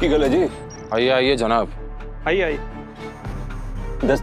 की गल है जी? आइए आइए जनाब, आइए आइए। 10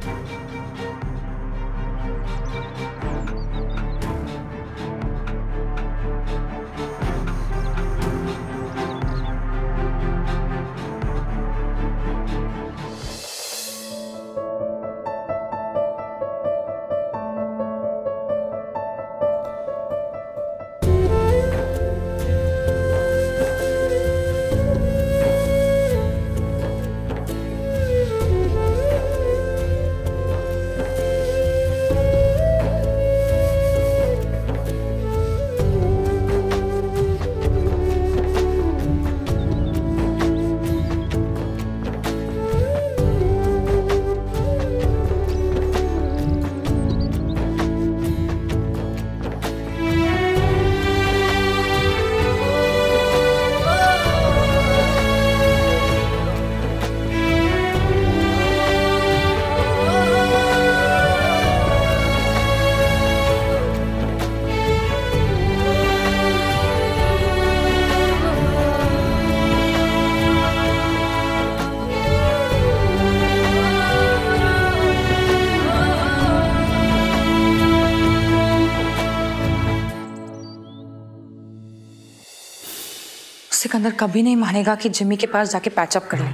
सिकंदर कभी नहीं मानेगा कि जिमी के पास जाके पैचअप कर ले,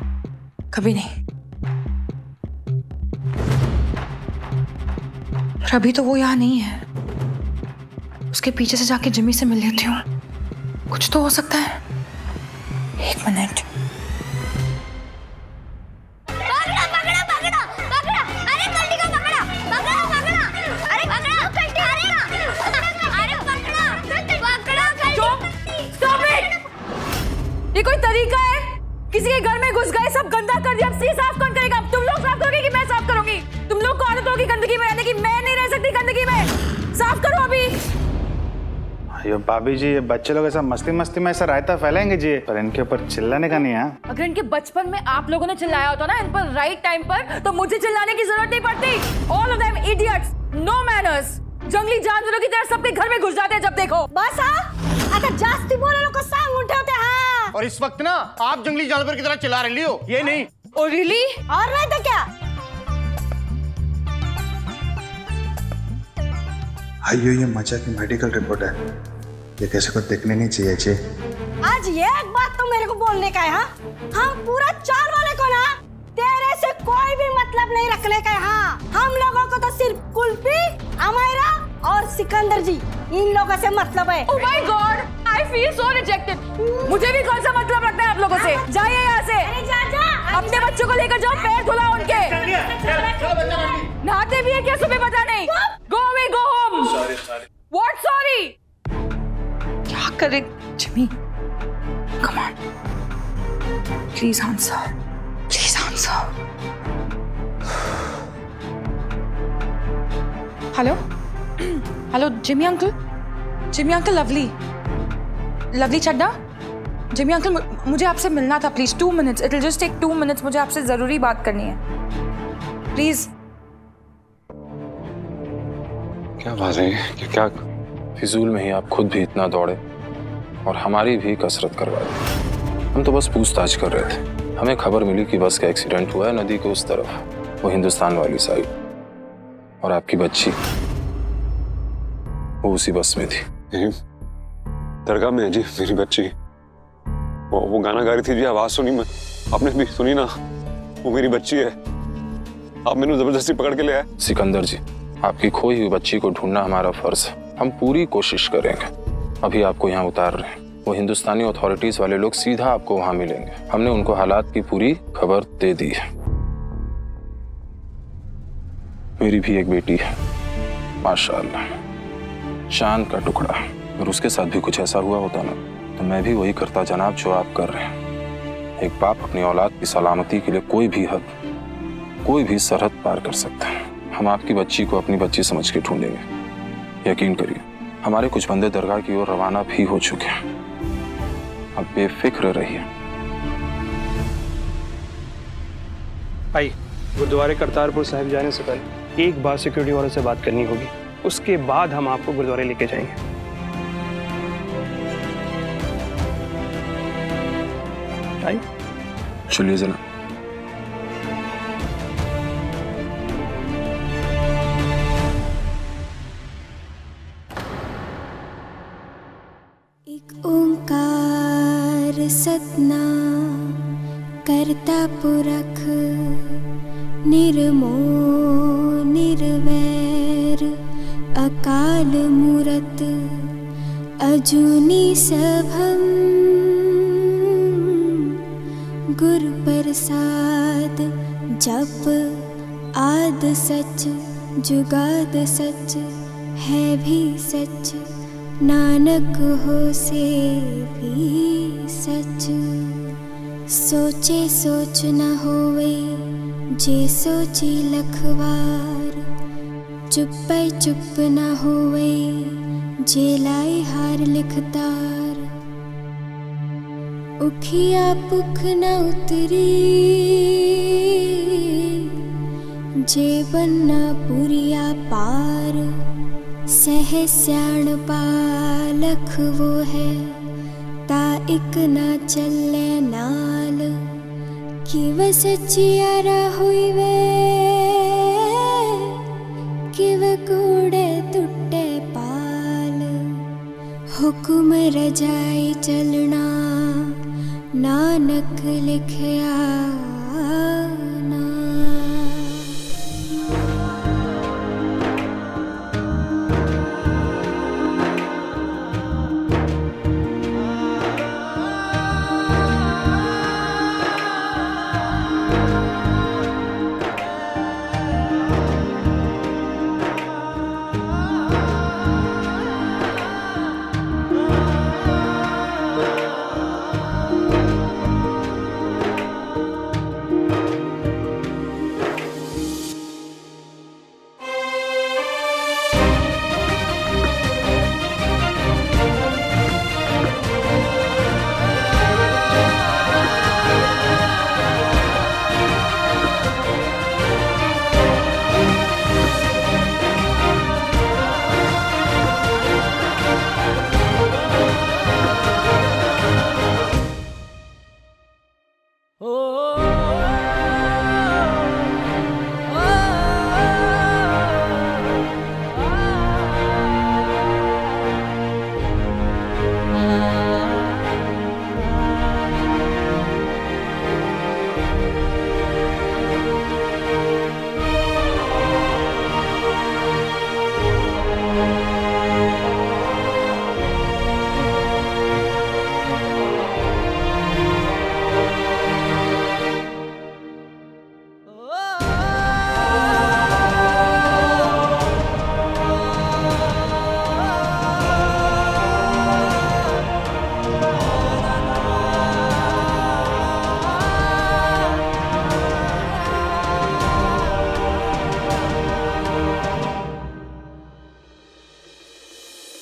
कभी नहीं। पर अभी तो वो यहाँ नहीं है, उसके पीछे से जाके जिमी से मिल लेती हूँ, कुछ तो हो सकता है। एक मिनट। ये कोई तरीका है? किसी के घर में घुस गए, सब गंदा कर दिया, अब सी साफ कौन करेगा? तुम लोग साफ करोगे कि मैं साफ करूंगी? तुम लोग को आदत होगी गंदगी में रहने की, मैं नहीं रह सकती गंदगी में। साफ करो अभी। अयो भाभी जी, ये बच्चे लोग ऐसा मस्ती मस्ती में ऐसा रायता फैलाएंगे जी, पर इनके ऊपर चिल्लाने का नहीं है। अगर इनके बचपन में आप लोगों ने चिल्लाया होता ना इन पर राइट टाइम पर, तो मुझे चिल्लाने की जरूरत नहीं पड़ती। All of them idiots, no manners, जंगली जानवरों की तरह सबके घर में घुस जाते हैं जब देखो। बस आता जास्ती बोले लोग को सांग उठाते हैं। और इस वक्त ना आप जंगली जानवर की तरह चिल्ला रही हो, ये नहीं। Oh really? और नहीं तो क्या? आइयो, ये मजा की मेडिकल रिपोर्ट है, ये कैसे को देखने नहीं चाहिए जी। आज ये एक बात तो मेरे को बोलने का है, हाँ? हम पूरा चार वाले को ना तेरे से कोई भी मतलब नहीं रखने का है, हाँ? हम लोगों को तो सिर्फ कुल्फी, अमायरा और सिकंदर जी, इन लोगों से मतलब है। Oh my God, I feel so rejected. मुझे भी कौन सा मतलब रखना है आप लोगों से? जाइए यहाँ से। अरे जा जा। अपने बच्चों को लेकर जाओ, पैर धुला उनके। नहाते भी है क्या सुबह? पता नहीं। Go away, go home. Sorry. What sorry? क्या करे Jimmy? Come on. Please answer. Please answer. Hello hello Jimmy uncle, Jimmy uncle, Lovely Chadha, Jimmy uncle, मुझे आपसे मिलना था please. 2 minutes, it will just take 2 minutes, मुझे आपसे जरूरी बात करनी है प्लीज। क्या बात है कि क्या फिजूल में ही आप खुद भी इतना दौड़े और हमारी भी कसरत करवा दी। हम तो बस पूछताछ कर रहे थे, हमें खबर मिली कि बस का एक्सीडेंट हुआ है नदी के उस तरफ, वो हिंदुस्तान वाली साइड, और आपकी बच्ची वो उसी बस में थी। दरगाह में है जी मेरी बच्ची, वो गाना गा रही थी जी, आवाज सुनी मैं, आपने भी सुनी ना, वो मेरी बच्ची है, आप मैंने जबरदस्ती पकड़ के ले आए। सिकंदर जी, आपकी खोई हुई बच्ची को ढूंढना हमारा फर्ज है, हम पूरी कोशिश करेंगे। अभी आपको यहाँ उतार रहे हैं, वो हिंदुस्तानी अथॉरिटीज वाले लोग सीधा आपको वहां मिलेंगे। हमने उनको हालात की पूरी खबर दे दी है। मेरी भी एक बेटी है माशाअल्लाह, चांद का टुकड़ा, और उसके साथ भी कुछ ऐसा हुआ होता ना तो मैं भी वही करता जनाब जो आप कर रहे हैं। एक बाप अपनी औलाद की सलामती के लिए कोई भी हद, कोई भी सरहद पार कर सकता है। हम आपकी बच्ची को अपनी बच्ची समझ के ढूंढेंगे, यकीन करिए। हमारे कुछ बंदे दरगाह की ओर रवाना भी हो चुके हैं, अब बेफिक्र रहिए। आइए, गुरुद्वारे करतारपुर साहिब जाने से पहले एक बार सिक्योरिटी वालों से बात करनी होगी, उसके बाद हम आपको गुरुद्वारे लेके जाएंगे। आइए। चलिए जरा। एक ओंकार सतनाम करता पुरख निर्मोह निर्वैर अकाल मूरत अजूनी सभम गुरु प्रसाद जप आद सच जुगाद सच है भी सच नानक हो से भी सच। सोचे सोच न होवे जे सोची लखवार चुप चुप न होवे जे लाई हार लिखतार। उखिया पुख न उतरी जे बन्ना पुरिया पार। सह स्याण पालख वो है ता इक ना चले नाल। किव सचियारा हुई वे किव कूड़े टुटे पाल। हुक्म रजाई चलना नानक लिखया ना।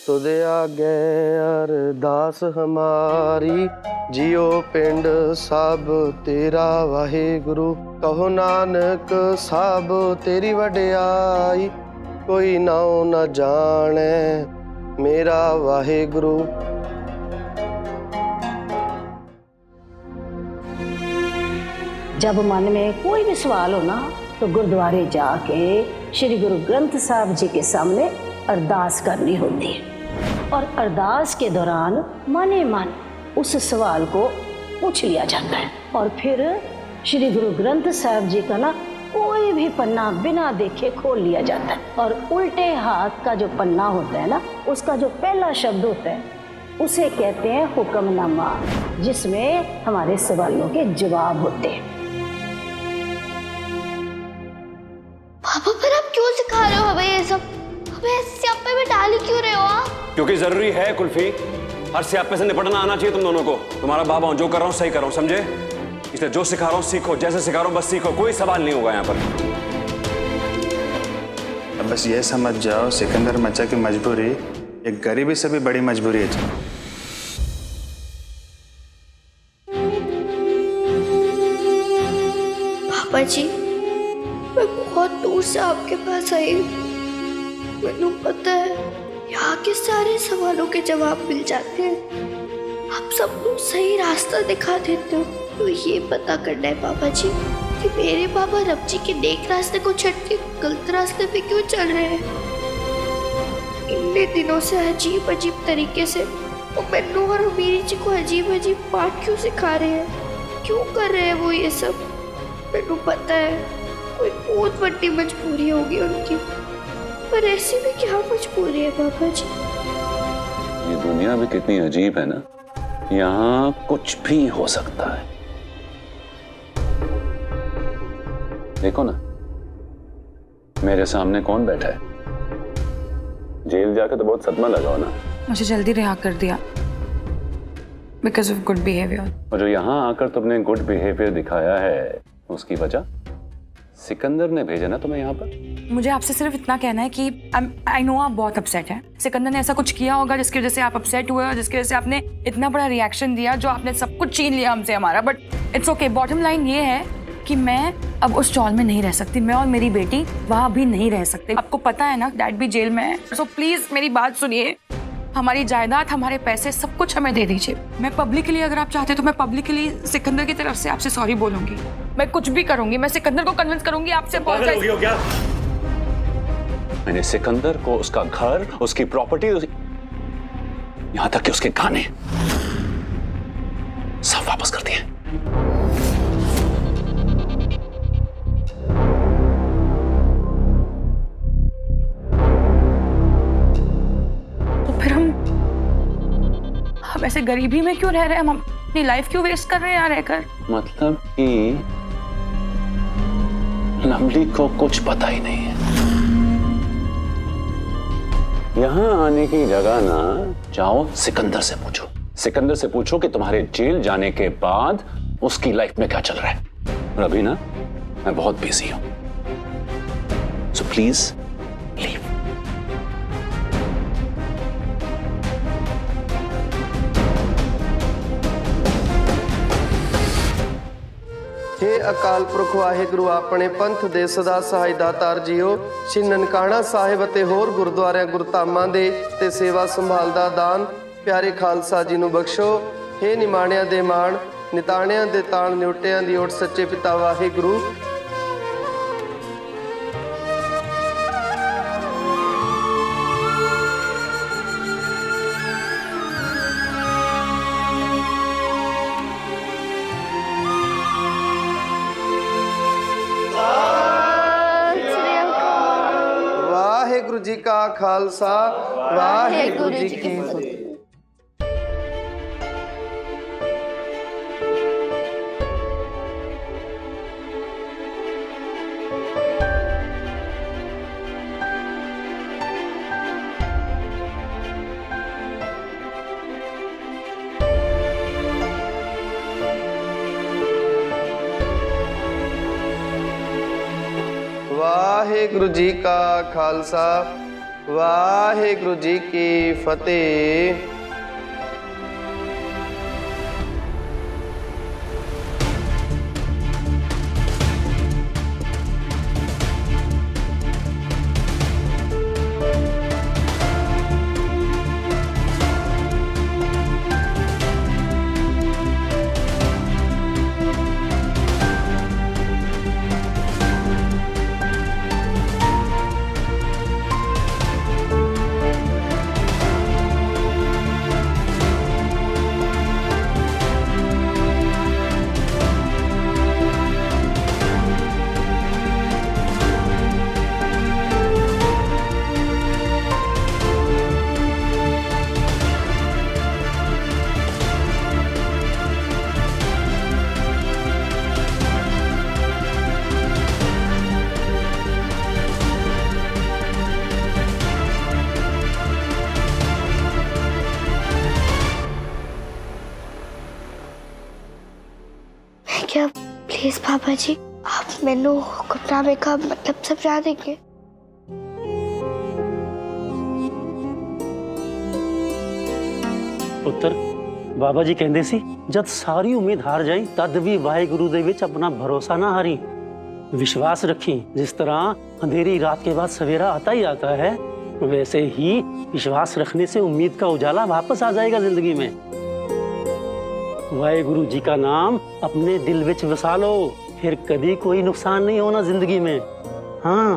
तुदे आगे अरदास हमारी जियो पिंड सब तेरा वाहिगुरु। कहो नानक सब तेरी वडियाई कोई नाओ न जाने मेरा वाहिगुरु। जब मन में कोई भी सवाल हो ना तो गुरुद्वारे जाके श्री गुरु ग्रंथ साहब जी के सामने अरदास करनी होती है और अरदास के दौरान मने मन उस सवाल को पूछ लिया जाता है और फिर श्री गुरु ग्रंथ साहब जी का ना कोई भी पन्ना बिना देखे खोल लिया जाता है और उल्टे हाथ का जो पन्ना होता है ना उसका जो पहला शब्द होता है उसे कहते हैं हुक्मनामा, जिसमें हमारे सवालों के जवाब होते हैं। पापा पर आप क्यों सिखा रहे हो हमें ये सब? हमें ऐसे स्यापे में डाल ही क्यों रहे हो आप? क्योंकि जरूरी है कुल्फी, हर स्यापे से निपटना आना चाहिए तुम दोनों को। तुम्हारा बाबा हूं, जो कर रहा हूं सही कर रहा हूं, समझे? इसलिए जो सिखा रहा हूं सीखो, जैसे सिखा रहा हूं बस सीखो, कोई सवाल नहीं होगा यहाँ पर। अब बस ये समझ जाओ सिकंदर मचा की मजबूरी एक गरीबी से भी बड़ी मजबूरी है। पापा जी, मैं बहुत दूर से आपके पास आई हूँ। मैंने पता है यहाँ के सारे सवालों के जवाब मिल जाते हैं। आप सबको सही रास्ता दिखा देते हो। तो ये पता करना है पापा जी कि मेरे पापा रब जी के नेक रास्ते को छड़ के गलत रास्ते पे क्यों चल रहे हैं। इतने दिनों से अजीब अजीब तरीके से वो मैनू और मीरी जी को अजीब अजीब पाठ क्यों सिखा रहे हैं, क्यों कर रहे हैं वो ये सब। मैनू पता है कोई बहुत बड़ी मजबूरी होगी उनकी, पर ऐसी भी क्या मजबूरी है पापा जी। ये दुनिया भी कितनी अजीब है ना, यहाँ कुछ भी हो सकता है। देखो ना मेरे सामने कौन बैठा है। जेल जाकर तो बहुत सदमा लगा हो ना। मुझे जल्दी रिहा कर दिया बिकॉज ऑफ गुड बिहेवियर। और जो यहाँ आकर तुमने गुड बिहेवियर दिखाया है उसकी वजह सिकंदर ने भेजा ना तुम्हें यहाँ पर। मुझे आपसे सिर्फ इतना कहना है कि आई नो आप बहुत अपसेट हैं। सिकंदर ने ऐसा कुछ किया होगा जिसकी वजह से आप अपसेट हुए और जिसकी वजह से आपने इतना बड़ा रिएक्शन दिया, जो आपने सब कुछ छीन लिया हमसे हमारा। But it's okay. Bottom line ये है कि मैं अब उस स्टॉल में नहीं रह सकती। मैं और मेरी बेटी वहाँ भी नहीं रह सकते। आपको पता है ना डैड भी जेल में है। सो प्लीज मेरी बात सुनिए। हमारी जायदाद, हमारे पैसे, सब कुछ हमें दे दीजिए। मैं पब्लिकली, अगर आप चाहते तो मैं पब्लिकली सिकंदर की तरफ से आपसे सॉरी बोलूंगी। मैं कुछ भी करूंगी। मैं सिकंदर को कन्विंस करूंगी आपसे apologize। क्या मैंने सिकंदर को उसका घर, उसकी प्रॉपर्टी, यहां तक कि उसके गाने सब वापस कर दिए। फिर हम ऐसे गरीबी में क्यों रह रहे हैं? हम अपनी लाइफ क्यों वेस्ट कर रहे हैं यहाँ रहकर? मतलब कि लवली को कुछ पता ही नहीं है। यहां आने की जगह ना जाओ सिकंदर से पूछो। सिकंदर से पूछो कि तुम्हारे जेल जाने के बाद उसकी लाइफ में क्या चल रहा है। और अभी ना मैं बहुत बिजी हूं, सो प्लीज लीव। हे अकाल पुरख वाहिगुरु अपने पंथ दे सदा सहाय दातार जीओ। श्री ननकाना साहिब ਅਤੇ ਹੋਰ ਗੁਰਦੁਆਰਿਆਂ ਗੁਰਧਾਮਾਂ ਦੇ ਤੇ ਸੇਵਾ ਸੰਭਾਲ ਦਾ ਦਾਨ ਪਿਆਰੇ ਖਾਲਸਾ ਜੀ ਨੂੰ ਬਖਸ਼ੋ। हे ਨਿਮਾਣਿਆਂ ਦੇ ਮਾਣ, ਨਿਤਾਣਿਆਂ ਦੇ ਤਾਣ, ਨਿਉਟਿਆਂ ਦੀ ਓਟ ਸੱਚੇ ਪਿਤਾ ਵਾਹਿਗੁਰੂ। वाहिगुरु जी का खालसा, वाहिगुरु जी की फतेह। वाहिगुरु जी का खालसा, वाहिगुरु जी की फतेह। क्या प्लीज पापा जी आप मैनू हुक्मनामे का मतलब समझा देंगे? पुत्र बाबा जी कहते सी जब सारी उम्मीद हार जाई तद भी वाहिगुरु दे विच अपना भरोसा ना हारी। विश्वास रखी। जिस तरह अंधेरी रात के बाद सवेरा आता ही आता है, वैसे ही विश्वास रखने से उम्मीद का उजाला वापस आ जाएगा जिंदगी में। वाहेगुरु जी का नाम अपने दिल विच वसा लो, फिर कभी कोई नुकसान नहीं होना जिंदगी में। हाँ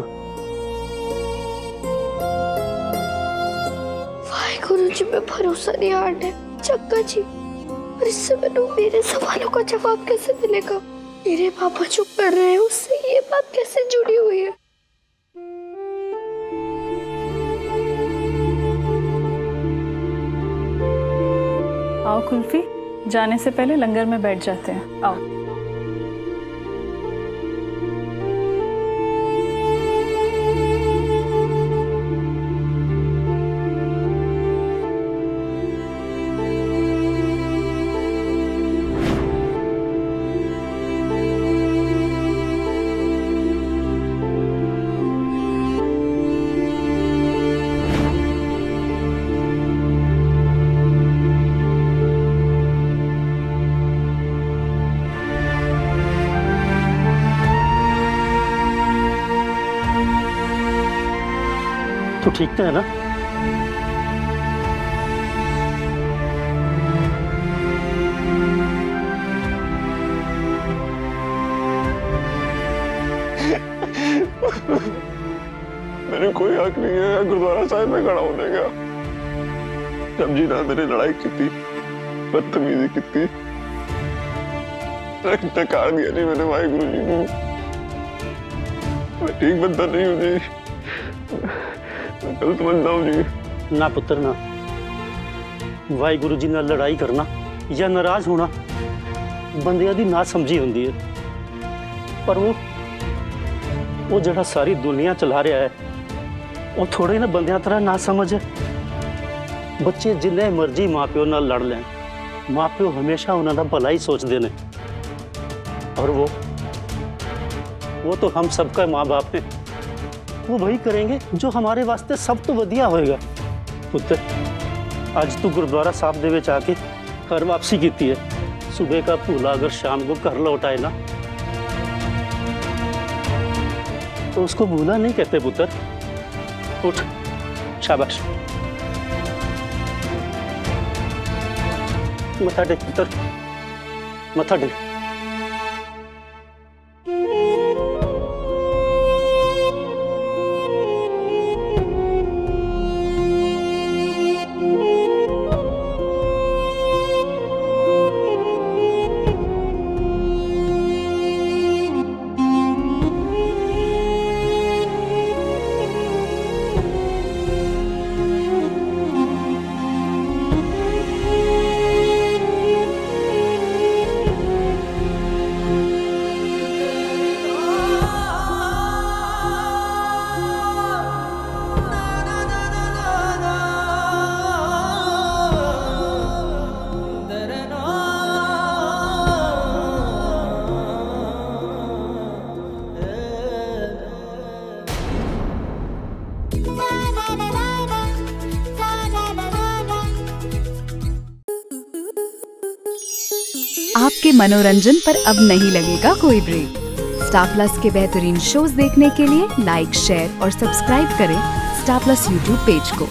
वाहेगुरु जी पे भरोसा नहीं हारना चक्का जी, और इससे मैंने मेरे सवालों का जवाब कैसे मिलेगा? मेरे पापा चुप कर रहे हैं, उससे ये बात कैसे जुड़ी हुई है? आओ कुल्फी, जाने से पहले लंगर में बैठ जाते हैं। आओ। तो ठीक तो है ना? मेरे कोई हक नहीं है गुरुद्वारा साहिब में खड़ा होने का। जब जी ना मेरे लड़ाई की थी, बदतमीजी की थी, नकार दिया जी मैंने वाहेगुरु जी को। मैं ठीक बंदा नहीं हूँ जी, मैं गलत बंदा हूँ जी। ना पुत्र ना, वाहेगुरु जी नाल लड़ाई करना या नाराज होना बंदियां दी ना समझी होंदी है, पर वो जड़ा सारी दुनिया चला रहा है वो थोड़े ना बंदियां तरह ना समझ है। बच्चे जिन्ने मर्जी माँ प्यो नाल लड़ लैन, माँ प्यो हमेशा उन्हां दा भला ही सोचते हैं, और वो तो हम सबका माँ बाप हैं। वो वही करेंगे जो हमारे वास्ते सब तो वधिया होएगा। पुत्र, आज तू गुरुद्वारा साहब दे विच आके घर वापसी की है। सुबह का भूला अगर शाम को घर लौटाए ना तो उसको भूला नहीं कहते पुत्र। उठ, शाबाश, मथा टेक पुत्र, मथा टेक। आपके मनोरंजन पर अब नहीं लगेगा कोई ब्रेक। स्टार प्लस के बेहतरीन शोज देखने के लिए लाइक, शेयर और सब्सक्राइब करें स्टार प्लस यूट्यूब पेज को।